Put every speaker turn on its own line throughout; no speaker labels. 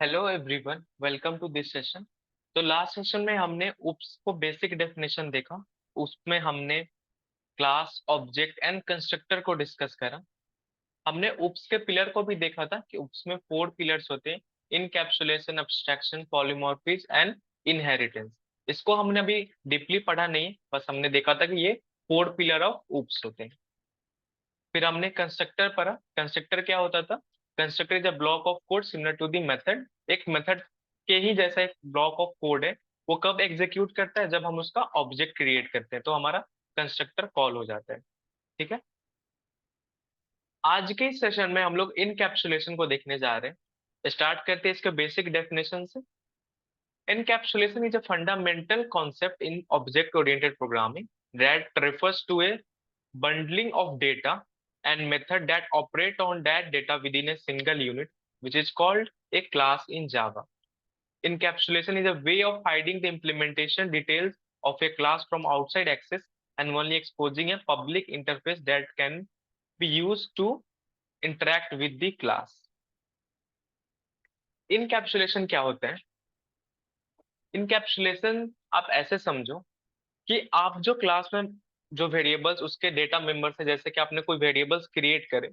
Hello everyone, welcome to this session. तो last session में हमने उप्स को बेसिक डेफिनेशन देखा। उसमें हमने क्लास, ऑब्जेक्ट एंड कंस्ट्रक्टर को डिस्कस करा। हमने उप्स के पिलर को भी देखा था कि उप्स में 4 पिलर्स होते हैं: encapsulation, abstraction, polymorphism and inheritance. इसको हमने अभी डीपली पढ़ा नहीं है, बस हमने देखा था कि ये 4 पिलर ऑफ उप्स होते हैं। फिर हमने कंस्ट्रक्टर पढ़ा। कंस्ट्रक्टर क्या होता था? Constructor is a block of code similar to the method. एक मेथड के ही जैसा एक ब्लॉक ऑफ कोड है। वो कब एग्जीक्यूट करता है? जब हम उसका ऑब्जेक्ट क्रिएट करते हैं, तो हमारा कंस्ट्रक्टर कॉल हो जाता है। ठीक है। आज के इस सेशन में हम लोग इनकैप्सुलेशन को देखने जा रहे हैं। स्टार्ट करते हैं इसके बेसिक डेफिनेशन से। Encapsulation is a fundamental concept in object-oriented programming that refers to a bundling of data and method that operate on that data within a single unit, which is called a class in Java. Encapsulation is a way of hiding the implementation details of a class from outside access and only exposing a public interface that can be used to interact with the class. Encapsulation क्या होता है? Encapsulation आप ऐसे समझो कि आप जो class में जो वेरिएबल्स उसके डेटा मेंबर्स है, जैसे कि आपने कोई वेरिएबल्स क्रिएट करे,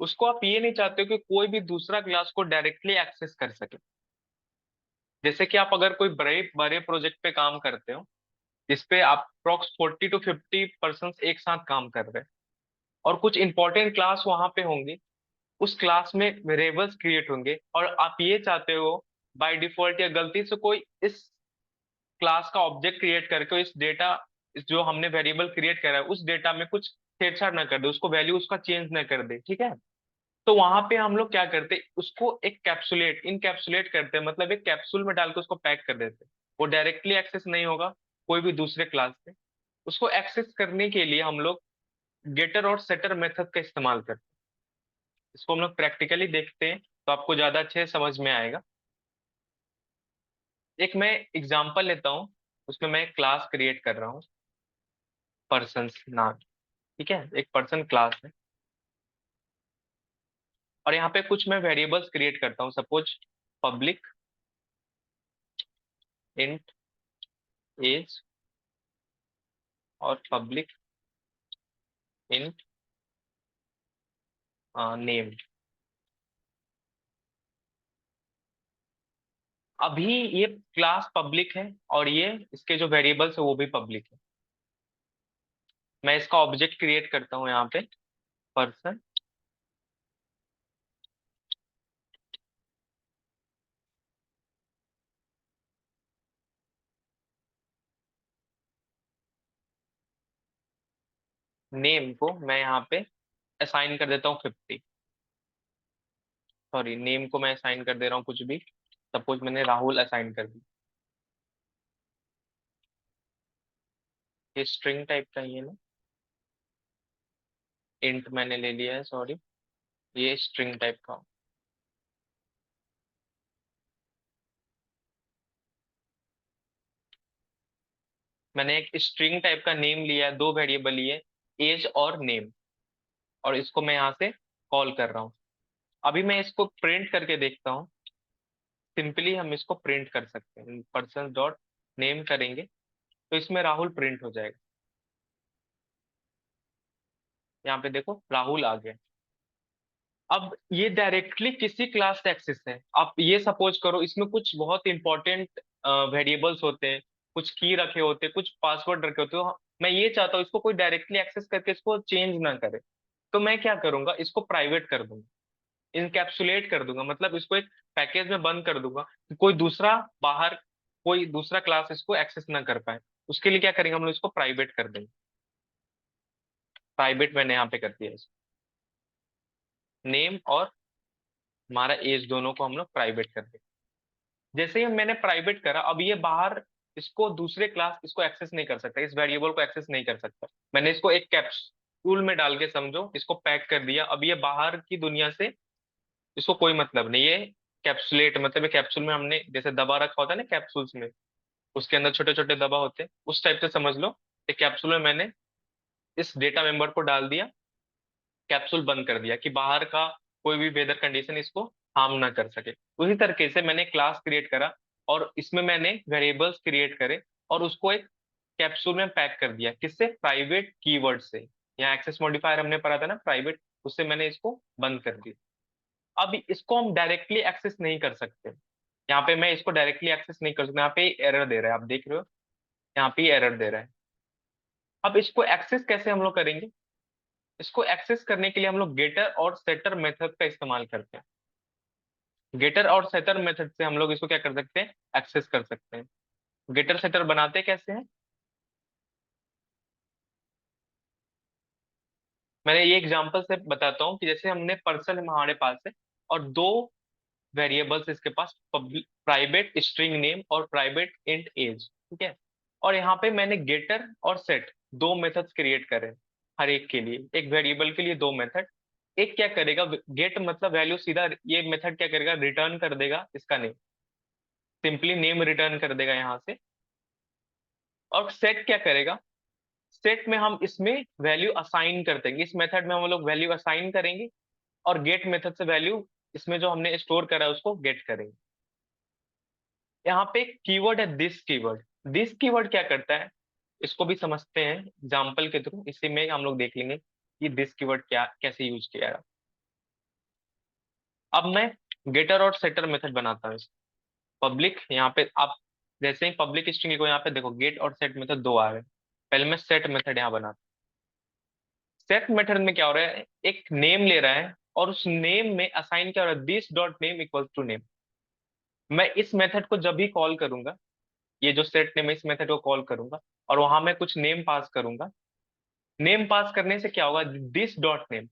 उसको आप ये नहीं चाहते हो कि कोई भी दूसरा क्लास को डायरेक्टली एक्सेस कर सके। जैसे कि आप अगर कोई बड़े बड़े प्रोजेक्ट पे काम करते हो, जिसपे आप अप्रोक्स 40 to 50 पर्सन एक साथ काम कर रहे हैं, और कुछ इंपॉर्टेंट क्लास वहां पे होंगे, उस क्लास में वेरिएबल्स क्रिएट होंगे, और आप ये चाहते हो बाय डिफॉल्ट या गलती से कोई इस क्लास का ऑब्जेक्ट क्रिएट करके इस डेटा, इस जो हमने वेरिएबल क्रिएट करा है उस डेटा में कुछ छेड़छाड़ ना कर दे, उसको वैल्यू उसका चेंज ना कर दे। ठीक है। तो वहां पे हम लोग क्या करते, उसको एक कैप्सुलेट इनकैप्सुलेट करते हैं, मतलब एक कैप्सूल में डाल के उसको पैक कर देते हैं। वो डायरेक्टली एक्सेस नहीं होगा कोई भी दूसरे क्लास से। उसको एक्सेस करने के लिए हम लोग गेटर और सेटर मेथड का इस्तेमाल करते हैं। इसको हम लोग प्रैक्टिकली देखते हैं तो आपको ज्यादा अच्छे से समझ में आएगा। एक मैं एग्जांपल लेता हूँ। उसमें मैं एक क्लास क्रिएट कर रहा हूँ, पर्सन नाम। ठीक है, एक पर्सन क्लास है, और यहाँ पे कुछ मैं वेरिएबल्स क्रिएट करता हूँ। सपोज पब्लिक इंट एज और पब्लिक इंट नेम। अभी ये क्लास पब्लिक है, और ये इसके जो वेरिएबल्स है वो भी पब्लिक है। मैं इसका ऑब्जेक्ट क्रिएट करता हूँ यहाँ पे, पर्सन। नेम को मैं यहाँ पे असाइन कर देता हूँ 50। सॉरी, नेम को मैं असाइन कर दे रहा हूँ कुछ भी। सपोज मैंने राहुल असाइन कर दी। ये स्ट्रिंग टाइप का ही है ना? इंट मैंने ले लिया है, सॉरी। ये स्ट्रिंग टाइप का। मैंने एक स्ट्रिंग टाइप का नेम लिया है, 2 वेरिएबल लिए, एज और नेम, और इसको मैं यहाँ से कॉल कर रहा हूँ। अभी मैं इसको प्रिंट करके देखता हूँ। सिंपली हम इसको प्रिंट कर सकते हैं, पर्सन डॉट नेम करेंगे तो इसमें राहुल प्रिंट हो जाएगा। यहाँ पे देखो राहुल आ गया। अब ये डायरेक्टली किसी क्लास से एक्सेस है। आप ये सपोज करो इसमें कुछ बहुत इंपॉर्टेंट वेरिएबल्स होते हैं, कुछ की रखे होते हैं, कुछ पासवर्ड रखे होते हैं, तो मैं ये चाहता हूँ इसको कोई डायरेक्टली एक्सेस करके इसको चेंज ना करे। तो मैं क्या करूंगा, इसको प्राइवेट कर दूंगा, इनकैप्सुलेट कर दूंगा, मतलब इसको एक पैकेज में बंद कर दूंगा कि कोई दूसरा बाहर, कोई दूसरा क्लास इसको एक्सेस ना कर पाए। उसके लिए क्या करेंगे, हम लोग इसको प्राइवेट कर देंगे। प्राइवेट मैंने यहाँ पे कर दिया इसको। नेम और हमारा एज दोनों को हम लोग प्राइवेट कर देंगे। जैसे ही मैंने प्राइवेट करा, अब ये बाहर इसको दूसरे क्लास इसको एक्सेस नहीं कर सकता, इस वेरिएबल को एक्सेस नहीं कर सकता। मैंने इसको एक कैप्सूल में डाल के समझो इसको पैक कर दिया। अब ये बाहर की दुनिया से इसको कोई मतलब नहीं। ये कैप्सुलेट मतलब ये कैप्सूल में हमने जैसे दबा रखा होता है ना कैप्सूल्स में, उसके अंदर छोटे छोटे दबा होते हैं, उस टाइप से समझ लो। एक कैप्सूल में मैंने इस डेटा मेंबर को डाल दिया, कैप्सूल बंद कर दिया कि बाहर का कोई भी वेदर कंडीशन इसको हार्म ना कर सके। उसी तरीके से मैंने क्लास क्रिएट करा और इसमें मैंने वेरिएबल्स क्रिएट करे और उसको एक कैप्सूल में पैक कर दिया, किससे? प्राइवेट कीवर्ड से। यहाँ एक्सेस मॉडिफायर हमने पढ़ा था ना, प्राइवेट, उससे मैंने इसको बंद कर दिया। अब इसको हम डायरेक्टली एक्सेस नहीं कर सकते। यहाँ पे मैं इसको डायरेक्टली एक्सेस नहीं कर सकता, यहाँ पे एरर दे रहा है, आप देख रहे हो यहाँ पे एरर दे रहा है। अब इसको एक्सेस कैसे हम लोग करेंगे? इसको एक्सेस करने के लिए हम लोग गेटर और सेटर मेथड का इस्तेमाल करते हैं। गेटर और सेटर मेथड से हम लोग इसको क्या कर सकते हैं? एक्सेस कर सकते हैं। गेटर सेटर बनाते कैसे हैं? मैं ये एग्जांपल से बताता हूँ कि जैसे हमने पर्सन हमारे पास है और दो वेरिएबल्स इसके पास, प्राइवेट स्ट्रिंग नेम और प्राइवेट इंट एज, ठीक है। और यहाँ पे मैंने गेटर और सेट दो मेथड्स क्रिएट करे हर एक के लिए, एक वेरिएबल के लिए दो मेथड। एक क्या करेगा, गेट मतलब वैल्यू, सीधा ये मेथड क्या करेगा, रिटर्न कर देगा इसका नेम, सिंपली नेम रिटर्न कर देगा यहाँ से। और सेट क्या करेगा, सेट में हम इसमें वैल्यू असाइन कर देंगे, इस मेथड में हम लोग वैल्यू असाइन करेंगे और गेट मेथड से वैल्यू इसमें जो हमने स्टोर करा है उसको गेट करेंगे। यहाँ पे एक कीवर्ड है दिस कीवर्ड। दिस कीवर्ड क्या करता है, इसको भी समझते हैं एग्जाम्पल के थ्रू, इसी में हम लोग देख लेंगे कि दिस कीवर्ड क्या कैसे यूज किया है। अब मैं गेटर और सेटर मेथड बनाता हूँ। पब्लिक यहाँ पे आप जैसे ही पब्लिक स्ट्रिंग को यहाँ पे देखो, गेट और सेट मेथड दो आ रहे हैं। पहले मैं सेट मेथड यहाँ बनाता हूँ। सेट मेथड में क्या हो रहा है, एक नेम ले रहा है और उस नेम में असाइन क्या हो रहा है, this dot name equal to name. मैं इस मेथड को जब भी कॉल करूंगा, ये जो सेट नेम है इस मेथड को कॉल करूंगा और वहां मैं कुछ नेम पास करूंगा। नेम पास करने से क्या होगा, this dot name.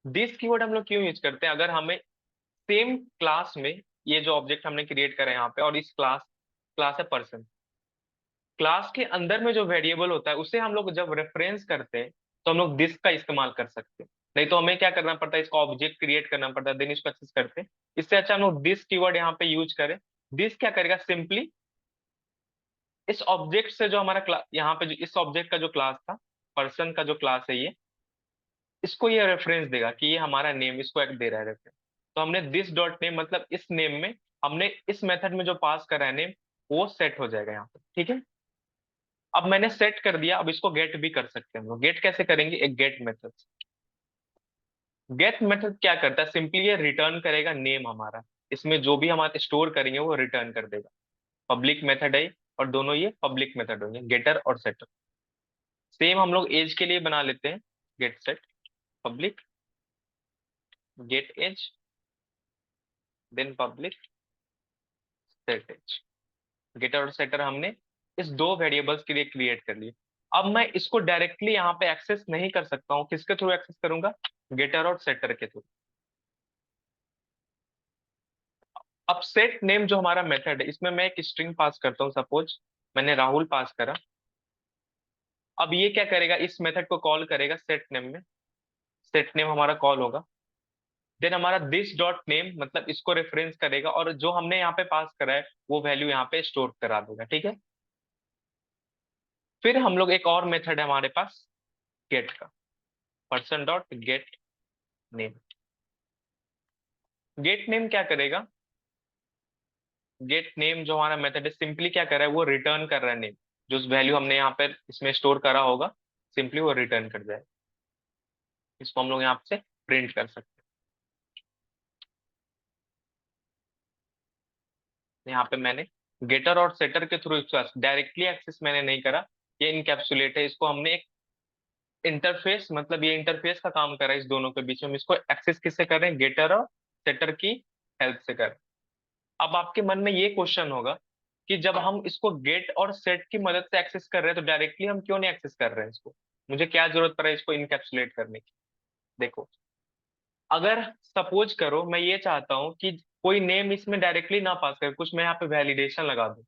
This keyword हम लोग क्यों यूज करते हैं, अगर हमें सेम क्लास में, ये जो ऑब्जेक्ट हमने क्रिएट करा है यहाँ पे और इस क्लास, क्लास है पर्सन, क्लास के अंदर में जो वेरिएबल होता है उसे हम लोग जब रेफरेंस करते हैं तो हम लोग दिस का इस्तेमाल कर सकते हैं। नहीं तो हमें क्या करना पड़ता है, इसका ऑब्जेक्ट क्रिएट करना पड़ता है, देन इसको एक्सेस करते हैं। इससे अच्छा हम लोग दिस कीवर्ड यहाँ पे यूज करें। दिस क्या करेगा, सिंपली इस ऑब्जेक्ट से जो हमारा क्लास, यहाँ पे जो इस ऑब्जेक्ट का जो क्लास था, पर्सन का जो क्लास है ये, इसको ये रेफरेंस देगा कि ये हमारा नेम, इसको एक दे रहा है रेफरेंस। तो हमने दिस डॉट नेम मतलब इस नेम में हमने इस मेथड में जो पास करा है नेम, वो सेट हो जाएगा यहाँ पे, ठीक है। अब मैंने सेट कर दिया, अब इसको गेट भी कर सकते हैं हम लोग। गेट कैसे करेंगे, एक गेट मेथड। गेट मेथड क्या करता है, सिंपली ये रिटर्न करेगा नेम हमारा, इसमें जो भी हमारे स्टोर करेंगे वो रिटर्न कर देगा। पब्लिक मेथड है और दोनों ये पब्लिक मेथड होंगे, गेटर और सेटर। सेम हम लोग एज के लिए बना लेते हैं, get set public, get age, then public set age. Getter और सेटर हमने इस दो वेरिएबल्स के लिए क्रिएट कर लिए। अब मैं इसको डायरेक्टली यहाँ पे एक्सेस नहीं कर सकता हूँ, किसके थ्रू एक्सेस करूंगा, गेटर और सेटर के थ्रू। अब सेट नेम जो हमारा मेथड है इसमें मैं एक स्ट्रिंग पास करता हूँ, सपोज मैंने राहुल पास करा। अब ये क्या करेगा, इस मेथड को कॉल करेगा सेट नेम में, सेट नेम हमारा कॉल होगा। देन हमारा दिस डॉट नेम मतलब इसको रेफरेंस करेगा और जो हमने यहाँ पे पास करा है वो वैल्यू यहाँ पे स्टोर करा देगा, ठीक है। फिर हम लोग एक और मेथड है हमारे पास गेट का, person dot gate name. Gate name क्या करेगा, गेट नेम जो हमारा मेथड है सिंपली क्या कर रहा है, वो रिटर्न कर रहा है नेम, जो वैल्यू हमने यहाँ पे इसमें स्टोर करा होगा, सिंपली वो रिटर्न कर जाए। इसको हम लोग यहाँ से प्रिंट कर सकते हैं। यहाँ पे मैंने गेटर और सेटर के थ्रू डायरेक्टली एक्सेस मैंने नहीं करा, ये इनकैप्सुलेट है, इसको हमने एक इंटरफेस, मतलब ये इंटरफेस का काम कर रहा है इस दोनों के बीच में, हम इसको एक्सेस किससे कर रहे हैं, गेटर और सेटर की हेल्प से कर रहे हैं। अब आपके मन में ये क्वेश्चन होगा कि जब हम इसको गेट और सेट की मदद से एक्सेस कर रहे हैं तो डायरेक्टली हम क्यों नहीं एक्सेस कर रहे हैं इसको, मुझे क्या जरूरत पड़ा इसको इनकैप्सुलेट करने की। देखो, अगर सपोज करो मैं ये चाहता हूं कि कोई नेम इसमें डायरेक्टली ना पास करे, कुछ मैं यहाँ पे वैलिडेशन लगा दूं,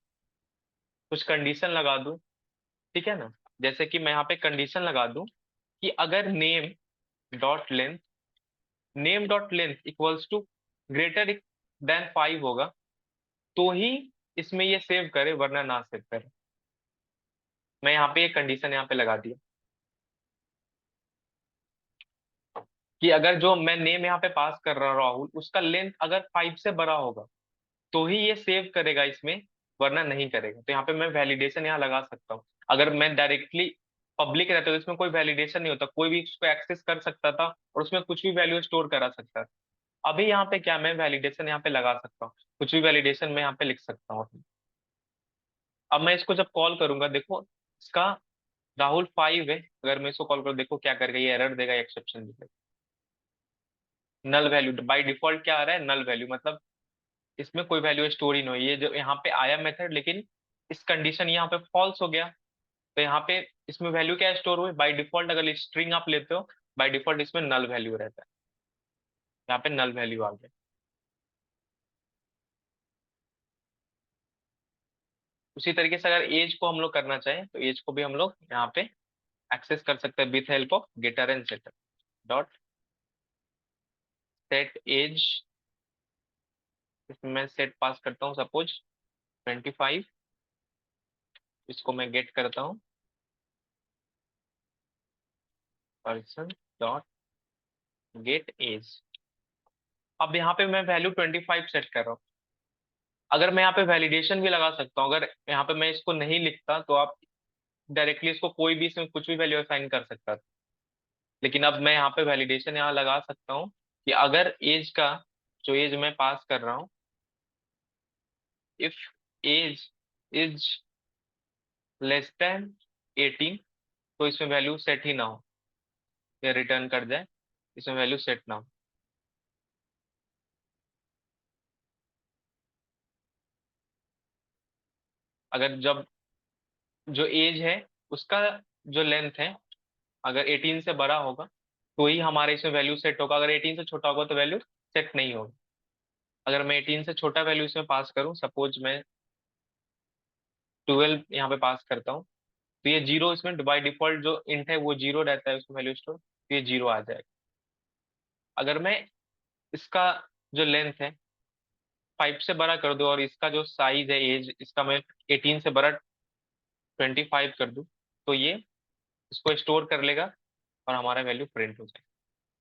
कुछ कंडीशन लगा दूं, ठीक है ना। जैसे कि मैं यहाँ पे कंडीशन लगा दूं कि अगर length name dot length equals to greater than 5 होगा तो ही इसमें ये सेव करे, वरना ना सेव करे। मैं यहाँ पे एक कंडीशन यहाँ पे लगा दिया। कि अगर जो मैं नेम यहाँ पे पास कर रहा हूँ राहुल, उसका लेंथ अगर 5 से बड़ा होगा तो ही ये सेव करेगा इसमें, वरना नहीं करेगा। तो यहाँ पे मैं वैलिडेशन यहाँ लगा सकता हूँ। अगर मैं डायरेक्टली पब्लिक रहता तो इसमें कोई वैलिडेशन नहीं होता, कोई भी उसको एक्सेस कर सकता था और उसमें कुछ भी वैल्यू स्टोर करा सकता था। अभी यहाँ पे क्या, मैं वैलिडेशन यहाँ पे लगा सकता हूँ, कुछ भी वैलिडेशन मैं यहाँ पे लिख सकता हूँ। अब मैं इसको जब कॉल करूंगा, देखो इसका राहुल 5 है, अगर मैं इसको कॉल करूँ देखो क्या करेगा, ये एरर देगा, एक्सेप्शन देगा, नल वैल्यू बाय डिफॉल्ट क्या आ रहा है, नल वैल्यू, मतलब इसमें कोई वैल्यू स्टोर ही नहीं हुई। ये जो यहाँ पे आया मेथड, लेकिन इस कंडीशन यहाँ पे फॉल्स हो गया, तो यहाँ पे इसमें वैल्यू क्या स्टोर हुई बाय डिफॉल्ट, अगर स्ट्रिंग आप लेते हो बाय डिफॉल्ट इसमें नल वैल्यू रहता है, यहाँ पे नल वैल्यू आ गया। उसी तरीके से अगर एज को हम लोग करना चाहें तो एज को भी हम लोग यहाँ पे एक्सेस कर सकते हैं with help of getter and setter dot set age. इसमें मैं सेट पास करता हूँ सपोज 25, इसको मैं गेट करता हूँ पर्सन डॉट गेट एज। अब यहाँ पे मैं वैल्यू 25 सेट कर रहा हूँ। अगर मैं यहाँ पे वैलिडेशन भी लगा सकता हूँ, अगर यहाँ पे मैं इसको नहीं लिखता तो आप डायरेक्टली इसको कोई भी इसमें कुछ भी वैल्यू असाइन कर सकता था, लेकिन अब मैं यहाँ पे वैलिडेशन यहाँ लगा सकता हूँ कि अगर एज का, जो एज मैं पास कर रहा हूँ, if age is less than 18, तो इसमें वैल्यू सेट ही ना हो, या रिटर्न कर जाए, इसमें वैल्यू सेट ना हो। अगर जब जो एज है उसका जो लेंथ है अगर 18 से बड़ा होगा तो ही हमारे इसमें वैल्यू सेट होगा, अगर 18 से छोटा होगा तो वैल्यू सेट नहीं होगी। अगर मैं 18 से छोटा वैल्यू इसमें पास करूं, सपोज मैं 12 यहाँ पे पास करता हूँ, तो ये जीरो, इसमें बाई डिफॉल्ट जो इंट है वो जीरो रहता है उसमें वैल्यू स्टोर, तो ये जीरो आ जाएगा। अगर मैं इसका जो लेंथ है 5 से बड़ा कर दूं और इसका जो साइज है एज इसका मैं 18 से बड़ा 25 कर दूं, तो ये इसको स्टोर कर लेगा और हमारा वैल्यू प्रिंट हो जाएगा।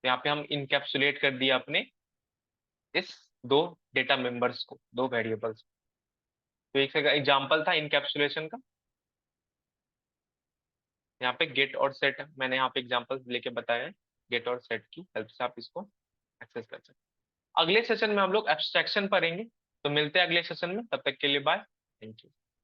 तो यहाँ पे हम इनकैप्सुलेट कर दिया अपने इस दो डेटा मेंबर्स को, दो वेरिएबल्स। तो एक एग्जांपल था इनकैप्सुलेशन का, यहाँ पे गेट और सेट मैंने यहाँ पे एग्जांपल लेके बताया है, गेट और सेट की हेल्प से आप इसको एक्सेस कर सकते हैं। अगले सेशन में हम लोग एब्स्ट्रैक्शन पढ़ेंगे, तो मिलते हैं अगले सेशन में, तब तक के लिए बाय, थैंक यू।